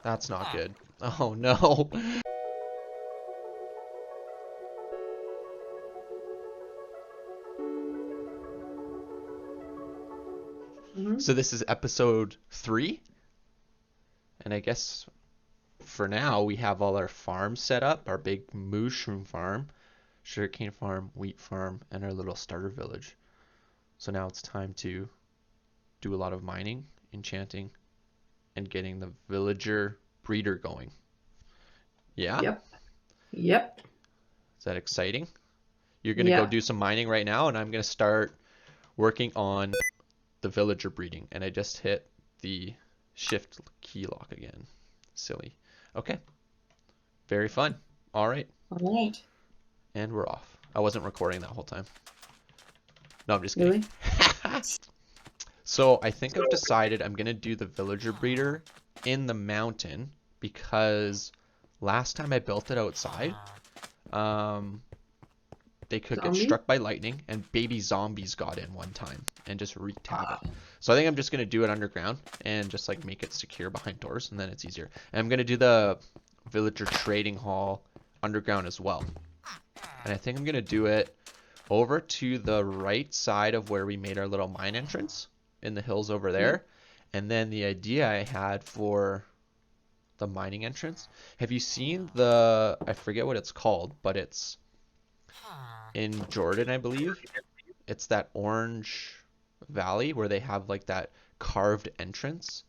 That's not good. Oh no. Hmm. So this is episode 3, and I guess for now we have all our farms set up, our big mushroom farm, sugarcane farm, wheat farm, and our little starter village. So now it's time to do a lot of mining, enchanting, and getting the villager breeder going. Yeah? Yep. Yep. Is that exciting? You're going to go Yeah. do some mining right now, and I'm going to start working on the villager breeding. And I just hit the shift key lock again. Silly. Okay. Very fun. All right. All right. And we're off. I wasn't recording that whole time. No, I'm just kidding. Really? So I think I've decided I'm going to do the villager breeder in the mountain because last time I built it outside, um, they could get Zombie? struck by lightning and baby zombies got in one time and just wreaked havoc. Ah. So I think I'm just going to do it underground and just like make it secure behind doors and then it's easier. And I'm going to do the villager trading hall underground as well. And I think I'm going to do it over to the right side of where we made our little mine entrance in the hills over Yeah. there. And then the idea I had for the mining entrance, have you seen the, I forget what it's called, but it's in Jordan, I believe. It's that orange valley where they have like that carved entrance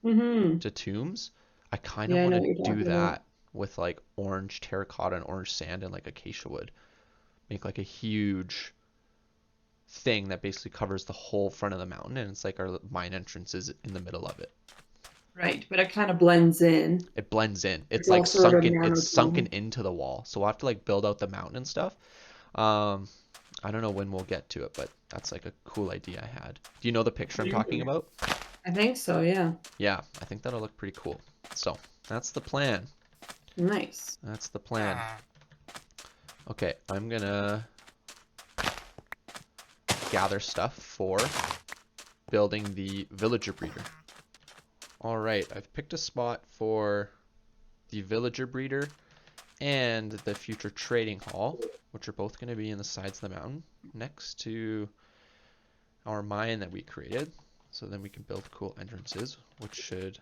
Mm-hmm. to tombs. I kind of Yeah, I want know to what you're do talking about. that with like orange terracotta and orange sand and like acacia wood. Make like a huge thing that basically covers the whole front of the mountain, and it's like our mine entrance is in the middle of it. Right, but it kind of blends in. It blends in. It's It's like all sort of sunken. It's sunken monotone. into the wall. So we'll have to like build out the mountain and stuff. Um, I don't know when we'll get to it, but that's like a cool idea I had. Do you know the picture I'm talking about? I think so, yeah. Yeah, I think that'll look pretty cool. So that's the plan. Nice. That's the plan. Okay, I'm gonna gather stuff for building the villager breeder. All right, I've picked a spot for the villager breeder and the future trading hall, which are both going to be in the sides of the mountain next to our mine that we created. So then we can build cool entrances, which should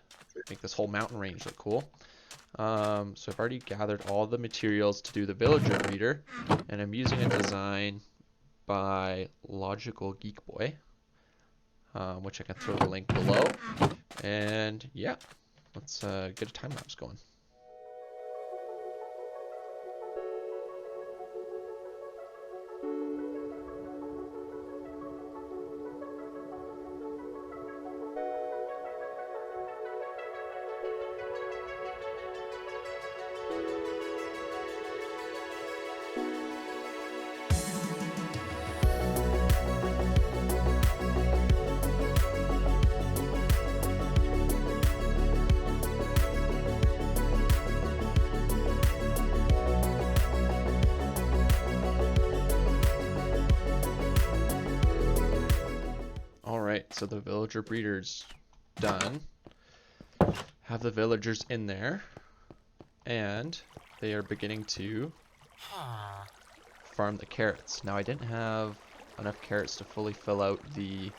make this whole mountain range look cool. So I've already gathered all the materials to do the villager breeder, and I'm using a design by Logical Geek Boy, which I can throw the link below. And yeah, let's get a time lapse going. All right, so the villager breeder's done. Have the villagers in there, and they are beginning to farm the carrots. Now I didn't have enough carrots to fully fill out the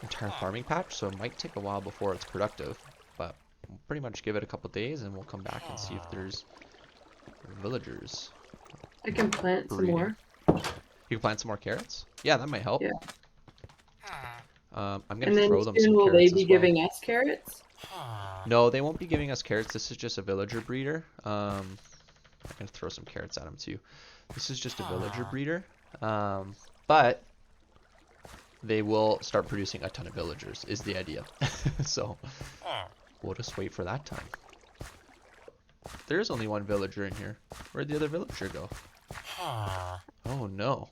entire farming patch, so it might take a while before it's productive, but we'll pretty much give it a couple days and we'll come back and see if there's villagers I can plant some breeding. more. You can plant some more carrots? Yeah, that might help. Yeah. I'm gonna And then throw them soon some will they carrots be as well. giving us carrots? No, they won't be giving us carrots. This is just a villager breeder. I'm gonna throw some carrots at them too. This is just a villager breeder. But they will start producing a ton of villagers, is the idea. So we'll just wait for that time. There is only one villager in here. Where'd the other villager go? Oh no.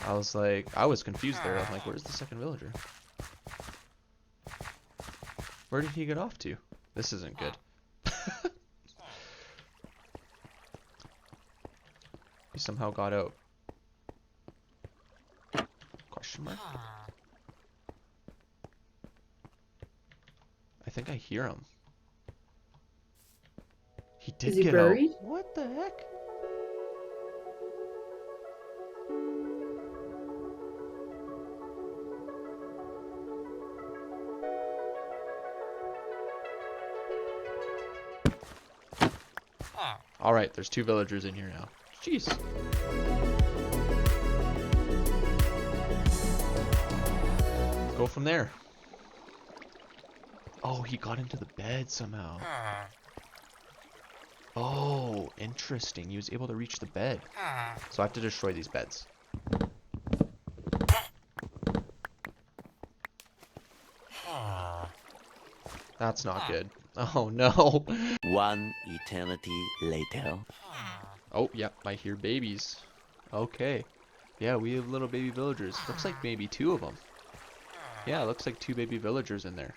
I was confused there. I'm like, where's the second villager? Where did he get off to? This isn't good. He somehow got out. Question mark? I think I hear him. He Is did he get out. buried? What the heck? All right, there's 2 villagers in here now. Jeez. Go from there. Oh, he got into the bed somehow. Oh, interesting. He was able to reach the bed. So I have to destroy these beds. That's not good. Oh no. One eternity later. Oh, yep, I hear babies. Okay. Yeah, we have little baby villagers. Looks like maybe 2 of them. Yeah, looks like 2 baby villagers in there.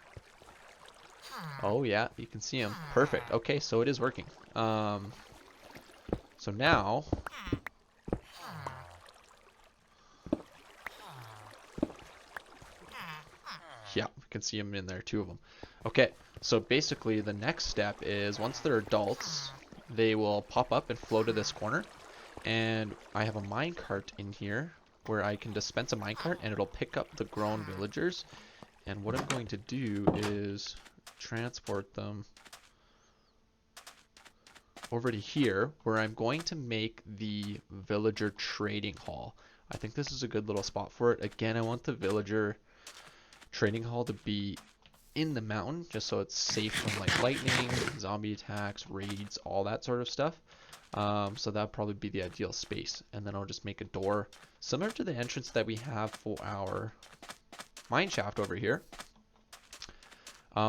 Oh yeah, you can see them. Perfect. Okay, so it is working. So now yeah, we can see them in there, 2 of them. Okay, so basically the next step is once they're adults, they will pop up and flow to this corner. And I have a minecart in here where I can dispense a minecart and it'll pick up the grown villagers. And what I'm going to do is transport them over to here where I'm going to make the villager trading hall. I think this is a good little spot for it. Again, I want the villager trading hall to be in the mountain just so it's safe from like lightning, zombie attacks, raids, all that sort of stuff. So that'll probably be the ideal space. And then I'll just make a door similar to the entrance that we have for our mine shaft over here,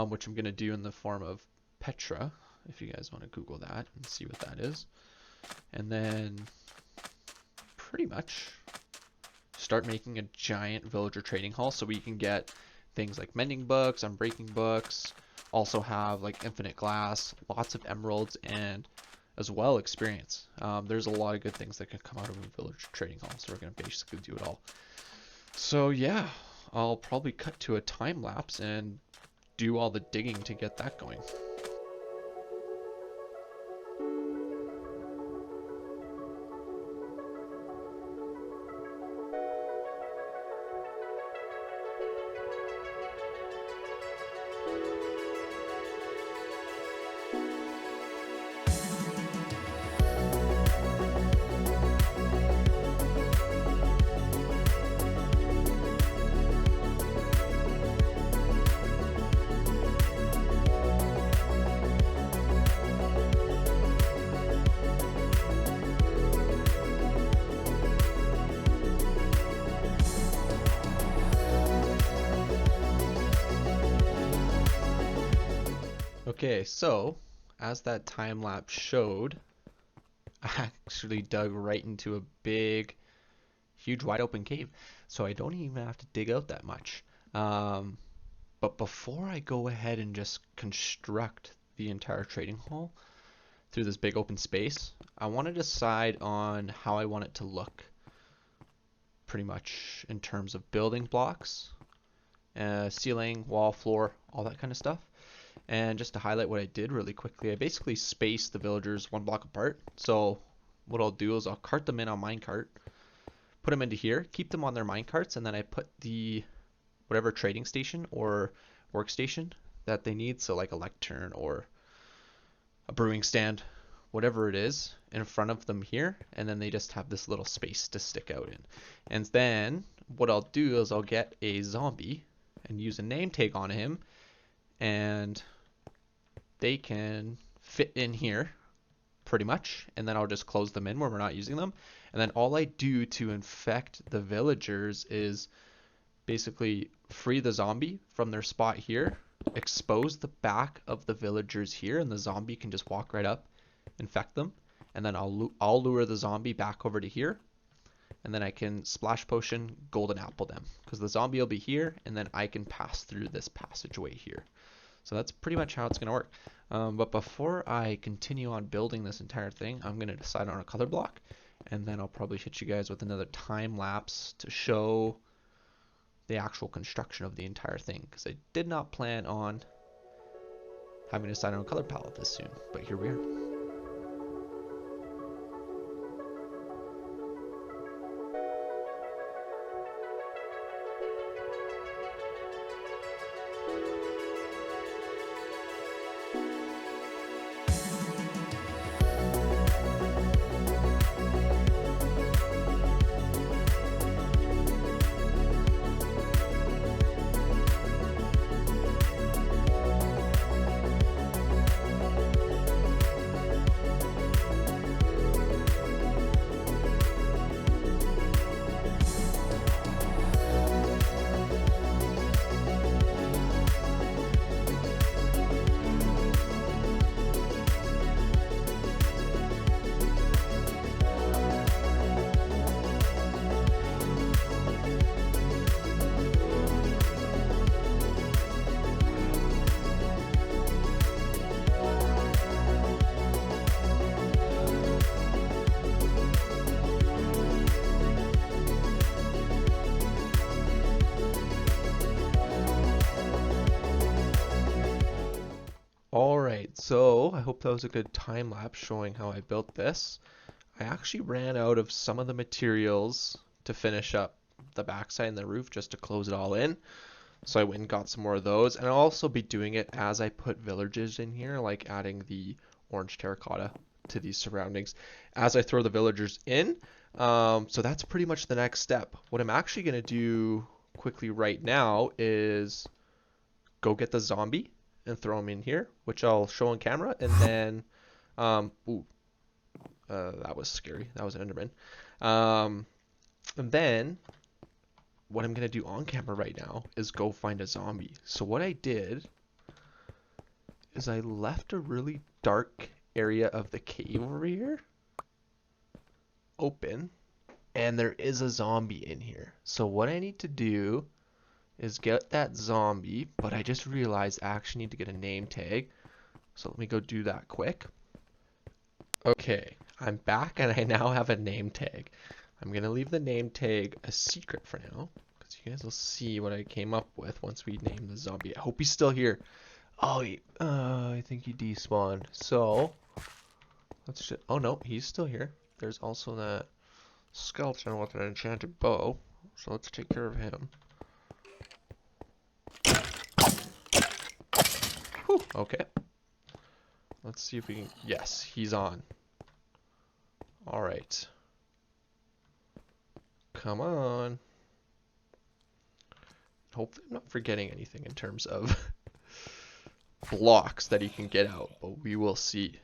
which I'm going to do in the form of Petra, if you guys want to Google that and see what that is. And then pretty much start making a giant villager trading hall so we can get things like mending books, unbreaking books, also have like infinite glass, lots of emeralds, and as well experience. There's a lot of good things that can come out of a villager trading hall, so we're going to basically do it all. So yeah, I'll probably cut to a time lapse and do all the digging to get that going. Okay, so as that time lapse showed, I actually dug right into a big, huge, wide open cave. So I don't even have to dig out that much. But before I go ahead and just construct the entire trading hall through this big open space, I want to decide on how I want it to look. Pretty much in terms of building blocks, ceiling, wall, floor, all that kind of stuff. And just to highlight what I did really quickly, I basically spaced the villagers 1 block apart. So what I'll do is I'll cart them in on minecart, put them into here, keep them on their minecarts, and then I put the whatever trading station or workstation that they need, so like a lectern or a brewing stand, whatever it is, in front of them here, and then they just have this little space to stick out in. And then what I'll do is I'll get a zombie and use a name tag on him, and they can fit in here pretty much, and then I'll just close them in when we're not using them. And then all I do to infect the villagers is basically free the zombie from their spot here, expose the back of the villagers here, and the zombie can just walk right up, infect them, and then I'll lure the zombie back over to here, and then I can splash potion golden apple them, because the zombie will be here, and then I can pass through this passageway here. So that's pretty much how it's going to work. But before I continue on building this entire thing, I'm going to decide on a color block, and then I'll probably hit you guys with another time lapse to show the actual construction of the entire thing, because I did not plan on having to decide on a color palette this soon, but here we are. Alright, so I hope that was a good time lapse showing how I built this. I actually ran out of some of the materials to finish up the backside and the roof just to close it all in. So I went and got some more of those, and I'll also be doing it as I put villages in here, like adding the orange terracotta to these surroundings as I throw the villagers in. So that's pretty much the next step. What I'm actually going to do quickly right now is go get the zombie and throw him in here, which I'll show on camera, and then, that was scary. That was an Enderman. And then what I'm going to do on camera right now is go find a zombie. So what I did is I left a really dark area of the cave over here open, and there is a zombie in here. So what I need to do is get that zombie, but I just realized I actually need to get a name tag. So let me go do that quick. Okay, I'm back and I now have a name tag. I'm going to leave the name tag a secret for now, because you guys will see what I came up with once we name the zombie. I hope he's still here. Oh, I think he despawned. So, let's just, oh no, he's still here. There's also that skeleton with an enchanted bow. So let's take care of him. Whew, okay. Let's see if we can, yes, he's on. Alright. Come on. Hopefully I'm not forgetting anything in terms of blocks that he can get out, but we will see.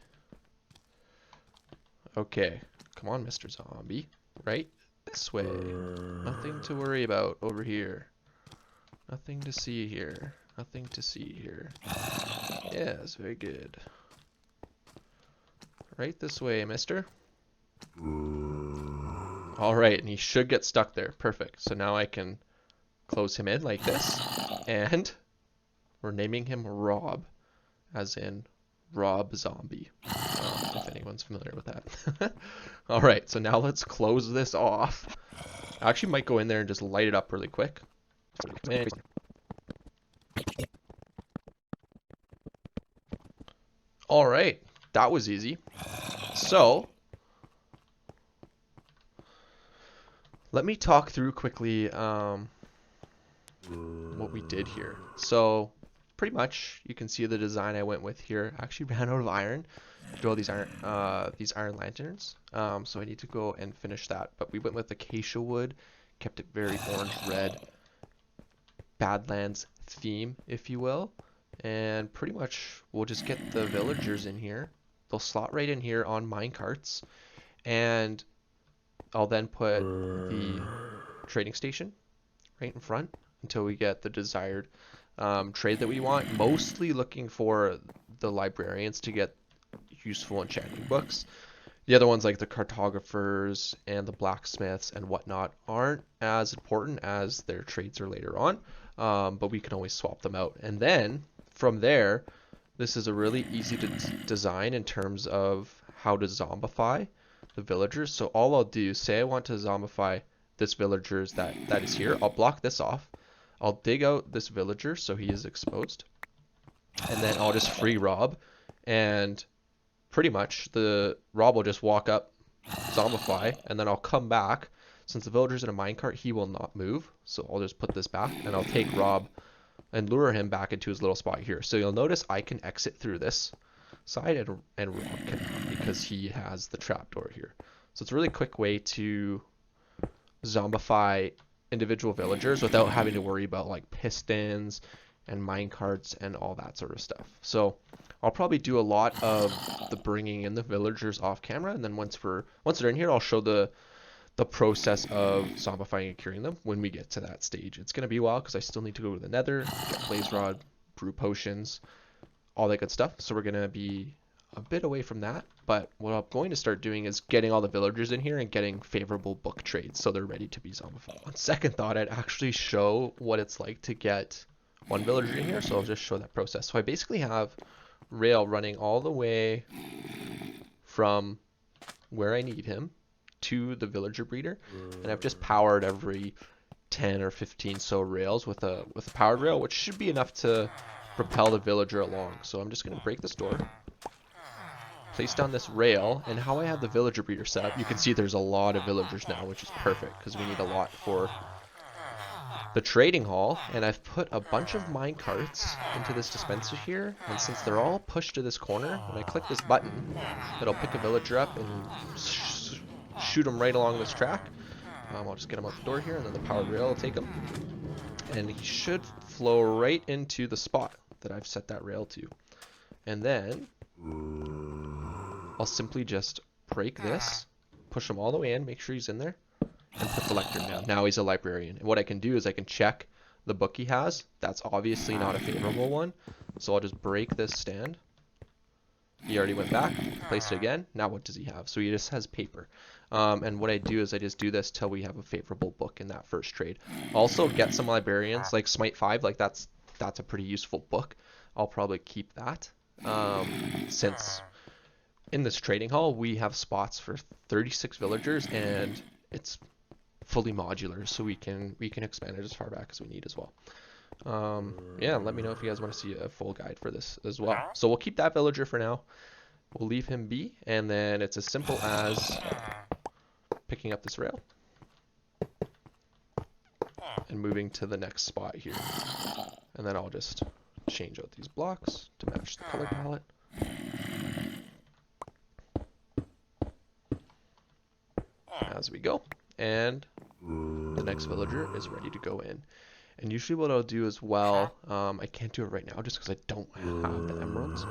Okay, come on, Mr. Zombie. Right this way. Nothing to worry about over here. Nothing to see here. Nothing to see here. Yes, very good. Right this way, mister. Alright, and he should get stuck there. Perfect. So now I can close him in like this. And we're naming him Rob, as in Rob Zombie, if anyone's familiar with that. Alright, so now let's close this off. I actually might go in there and just light it up really quick. Alright, that was easy. So, let me talk through quickly what we did here. So, pretty much, you can see the design I went with here. I actually ran out of iron to do all these iron lanterns. So I need to go and finish that. But we went with acacia wood, kept it very orange-red, Badlands theme, if you will. And pretty much, we'll just get the villagers in here. They'll slot right in here on minecarts. And I'll then put the trading station right in front until we get the desired trade that we want. Mostly looking for the librarians to get useful enchanting books. The other ones, like the cartographers and the blacksmiths and whatnot, aren't as important as their trades are later on. But we can always swap them out. And then from there, this is a really easy to design in terms of how to zombify the villagers. So all I'll do, say I want to zombify this villager that is here. I'll block this off. I'll dig out this villager so he is exposed. and then I'll just free Rob, and pretty much the Rob will just walk up, zombify, and then I'll come back. Since the villager's in a minecart, he will not move, so I'll just put this back, and I'll take Rob and lure him back into his little spot here. So you'll notice I can exit through this side, and Rob cannot because he has the trapdoor here. So it's a really quick way to zombify individual villagers without having to worry about like pistons and minecarts and all that sort of stuff. So I'll probably do a lot of the bringing in the villagers off camera, and then once they're in here, I'll show the process of zombifying and curing them when we get to that stage. It's going to be a while because I still need to go to the nether, get blaze rod, brew potions, all that good stuff. So we're going to be a bit away from that. But what I'm going to start doing is getting all the villagers in here and getting favorable book trades so they're ready to be zombified. On second thought, I'd actually show what it's like to get one villager in here. So I'll just show that process. So I basically have Rail running all the way from where I need him to the villager breeder, and I've just powered every 10 or 15 so rails with a powered rail, which should be enough to propel the villager along. So I'm just going to break this door, place down this rail, and how I have the villager breeder set up, you can see there's a lot of villagers now, which is perfect because we need a lot for the trading hall. And I've put a bunch of mine carts into this dispenser here, and since they're all pushed to this corner, when I click this button, it'll pick a villager up and shoot him right along this track. I'll just get him out the door here, and then the powered rail will take him, and he should flow right into the spot that I've set that rail to. And then I'll simply just break this, push him all the way in, make sure he's in there, and put the lectern down. Now he's a librarian, and what I can do is I can check the book he has. That's obviously not a favorable one, so I'll just break this stand. He already went back, placed it again. Now what does he have? So he just has paper. And what I do is I just do this till we have a favorable book in that first trade. Also get some librarians like Smite 5, like that's a pretty useful book. I'll probably keep that. Since in this trading hall we have spots for 36 villagers and it's fully modular, so we can expand it as far back as we need as well. Yeah, let me know if you guys want to see a full guide for this as well. So we'll keep that villager for now. We'll leave him be, and then it's as simple as picking up this rail and moving to the next spot here. And then I'll just change out these blocks to match the color palette. As we go. And the next villager is ready to go in. And usually what I'll do as well, I can't do it right now just because I don't have the emeralds,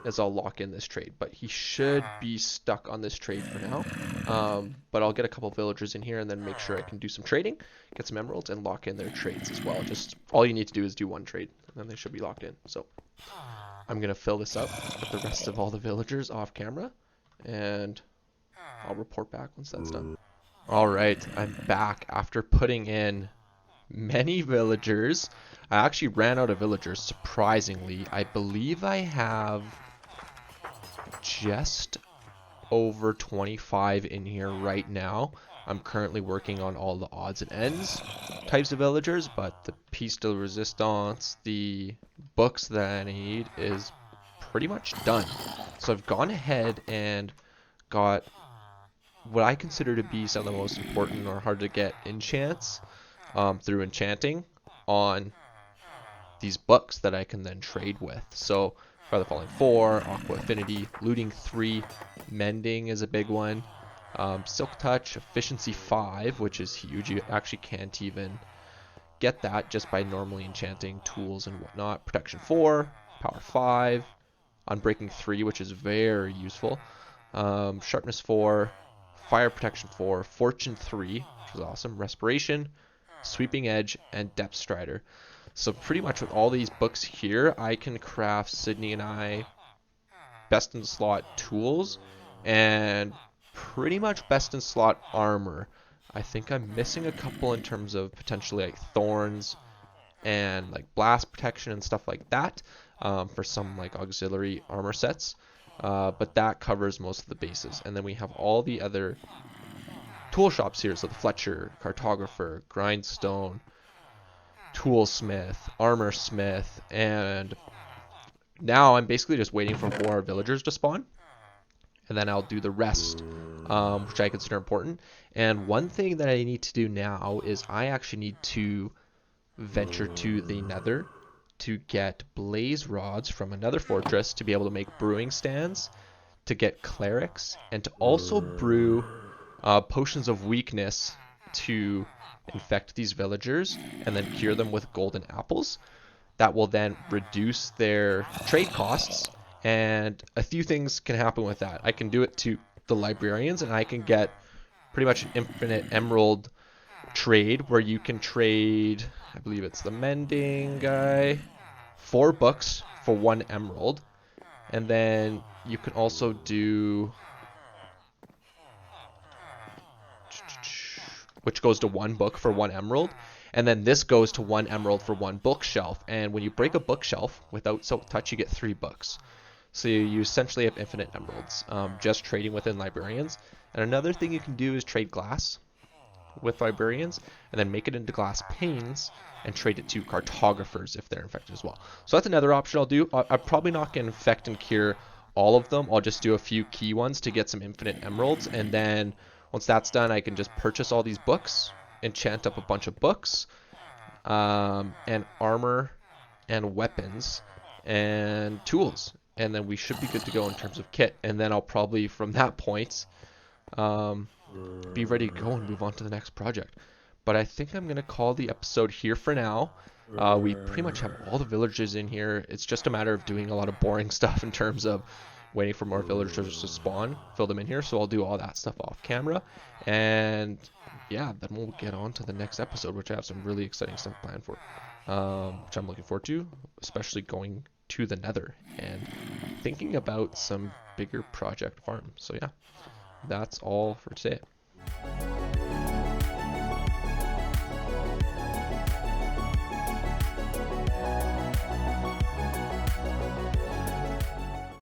is I'll lock in this trade. But he should be stuck on this trade for now. But I'll get a couple villagers in here and then make sure I can do some trading, get some emeralds, and lock in their trades as well. Just all you need to do is do one trade, and then they should be locked in. So I'm going to fill this up with the rest of all the villagers off camera, and I'll report back once that's done. Alright, I'm back after putting in many villagers. I actually ran out of villagers, surprisingly. I believe I have just over 25 in here right now. I'm currently working on all the odds and ends types of villagers, but the piece de resistance, the books that I need is pretty much done. So I've gone ahead and got what I consider to be some of the most important or hard to get enchants through enchanting on these books that I can then trade with. So Feather Falling 4, Aqua Affinity, Looting 3, Mending is a big one, Silk Touch, Efficiency 5, which is huge. You actually can't even get that just by normally enchanting tools and whatnot. Protection 4, Power 5, Unbreaking 3, which is very useful, Sharpness 4, Fire Protection 4, Fortune 3, which is awesome, Respiration, Sweeping Edge, and Depth Strider. So pretty much with all these books here, I can craft Sydney and I best in slot tools and pretty much best in slot armor. I think I'm missing a couple in terms of potentially like thorns and like blast protection and stuff like that for some like auxiliary armor sets. But that covers most of the bases. And then we have all the other tool shops here. So the Fletcher, Cartographer, Grindstone, Toolsmith, Armorsmith, and now I'm basically just waiting for more villagers to spawn, and then I'll do the rest, which I consider important. And one thing that I need to do now is I actually need to venture to the nether to get blaze rods from another fortress to be able to make brewing stands, to get clerics, and to also brew potions of weakness to infect these villagers and then cure them with golden apples. That will then reduce their trade costs, and a few things can happen with that. I can do it to the librarians, and I can get pretty much an infinite emerald trade where you can trade, I believe it's the mending guy, 4 books for 1 emerald. And then you can also do, which goes to 1 book for 1 emerald. And then this goes to 1 emerald for 1 bookshelf. And when you break a bookshelf without silk touch, you get 3 books. So you essentially have infinite emeralds, just trading within librarians. And another thing you can do is trade glass with librarians, and then make it into glass panes and trade it to cartographers if they're infected as well. So that's another option I'll do. I'm probably not going to infect and cure all of them. I'll just do a few key ones to get some infinite emeralds, and then once that's done, I can just purchase all these books, enchant up a bunch of books, and armor and weapons and tools, and then we should be good to go in terms of kit. And then I'll probably, from that point, be ready to go and move on to the next project. But I think I'm going to call the episode here for now. We pretty much have all the villagers in here. It's just a matter of doing a lot of boring stuff in terms of waiting for more villagers to spawn, fill them in here. So I'll do all that stuff off camera. And yeah, then we'll get on to the next episode, which I have some really exciting stuff planned for, which I'm looking forward to, especially going to the nether and thinking about some bigger project farms. So yeah, that's all for today.